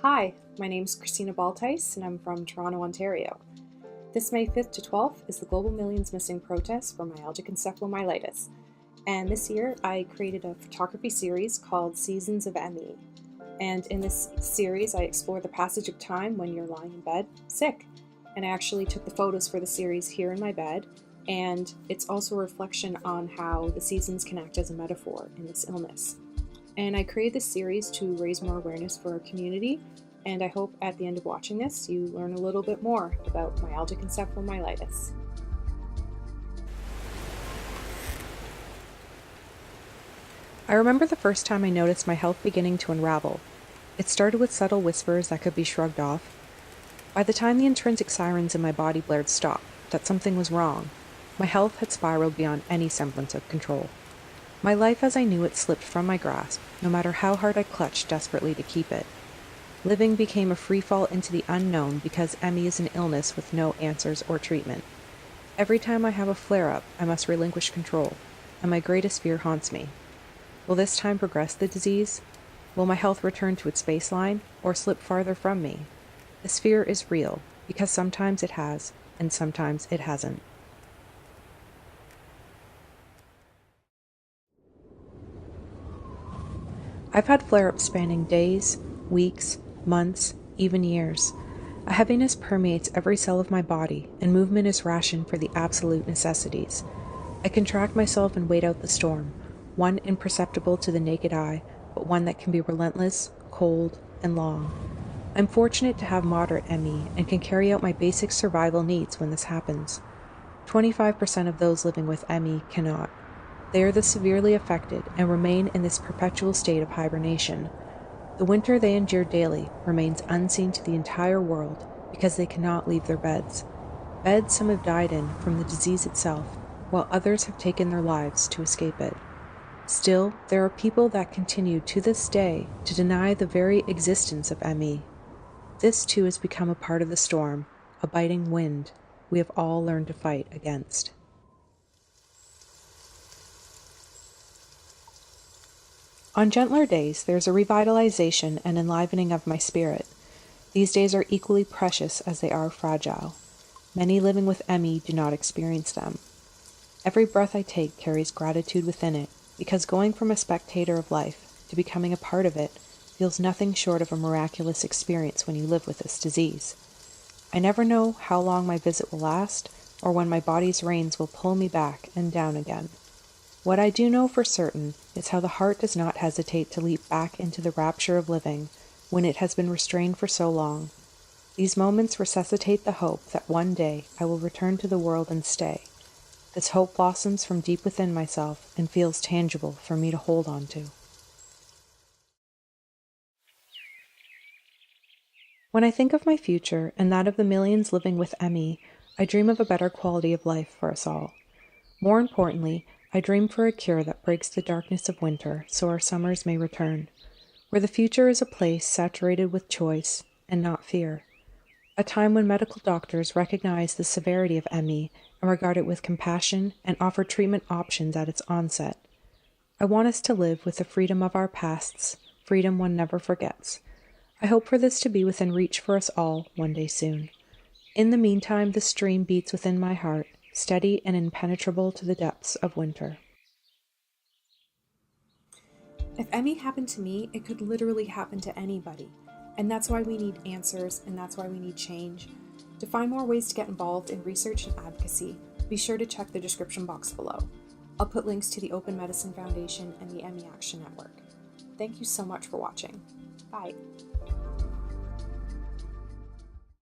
Hi, my name's Christina Baltais and I'm from Toronto, Ontario. This May 5th to 12th is the Global Millions Missing protest for myalgic encephalomyelitis, and this year I created a photography series called Seasons of ME. And in this series I explore the passage of time when you're lying in bed sick. And I actually took the photos for the series here in my bed, and it's also a reflection on how the seasons can act as a metaphor in this illness. And I created this series to raise more awareness for our community, and I hope at the end of watching this you learn a little bit more about myalgic encephalomyelitis. I remember the first time I noticed my health beginning to unravel. It started with subtle whispers that could be shrugged off. By the time the intrinsic sirens in my body blared stop, that something was wrong, my health had spiraled beyond any semblance of control. My life as I knew it slipped from my grasp, no matter how hard I clutched desperately to keep it. Living became a free fall into the unknown because ME is an illness with no answers or treatment. Every time I have a flare-up, I must relinquish control, and my greatest fear haunts me. Will this time progress the disease? Will my health return to its baseline, or slip farther from me? This fear is real, because sometimes it has, and sometimes it hasn't. I've had flare-ups spanning days, weeks, months, even years. A heaviness permeates every cell of my body, and movement is rationed for the absolute necessities. I contract myself and wait out the storm, one imperceptible to the naked eye, but one that can be relentless, cold, and long. I'm fortunate to have moderate ME and can carry out my basic survival needs when this happens. 25% of those living with ME cannot. They are the severely affected and remain in this perpetual state of hibernation. The winter they endure daily remains unseen to the entire world because they cannot leave their beds. Beds some have died in from the disease itself, while others have taken their lives to escape it. Still, there are people that continue to this day to deny the very existence of ME. This too has become a part of the storm, a biting wind we have all learned to fight against. On gentler days, there's a revitalization and enlivening of my spirit. These days are equally precious as they are fragile. Many living with ME do not experience them. Every breath I take carries gratitude within it, because going from a spectator of life to becoming a part of it feels nothing short of a miraculous experience when you live with this disease. I never know how long my visit will last, or when my body's reins will pull me back and down again. What I do know for certain is how the heart does not hesitate to leap back into the rapture of living when it has been restrained for so long. These moments resuscitate the hope that one day I will return to the world and stay. This hope blossoms from deep within myself and feels tangible for me to hold on to. When I think of my future and that of the millions living with ME, I dream of a better quality of life for us all. More importantly, I dream for a cure that breaks the darkness of winter so our summers may return, where the future is a place saturated with choice and not fear, a time when medical doctors recognize the severity of ME and regard it with compassion and offer treatment options at its onset. I want us to live with the freedom of our pasts, freedom one never forgets. I hope for this to be within reach for us all one day soon. In the meantime, the stream beats within my heart, steady and impenetrable to the depths of winter. If ME happened to me, it could literally happen to anybody. And that's why we need answers, and that's why we need change. To find more ways to get involved in research and advocacy, be sure to check the description box below. I'll put links to the Open Medicine Foundation and the ME Action Network. Thank you so much for watching. Bye.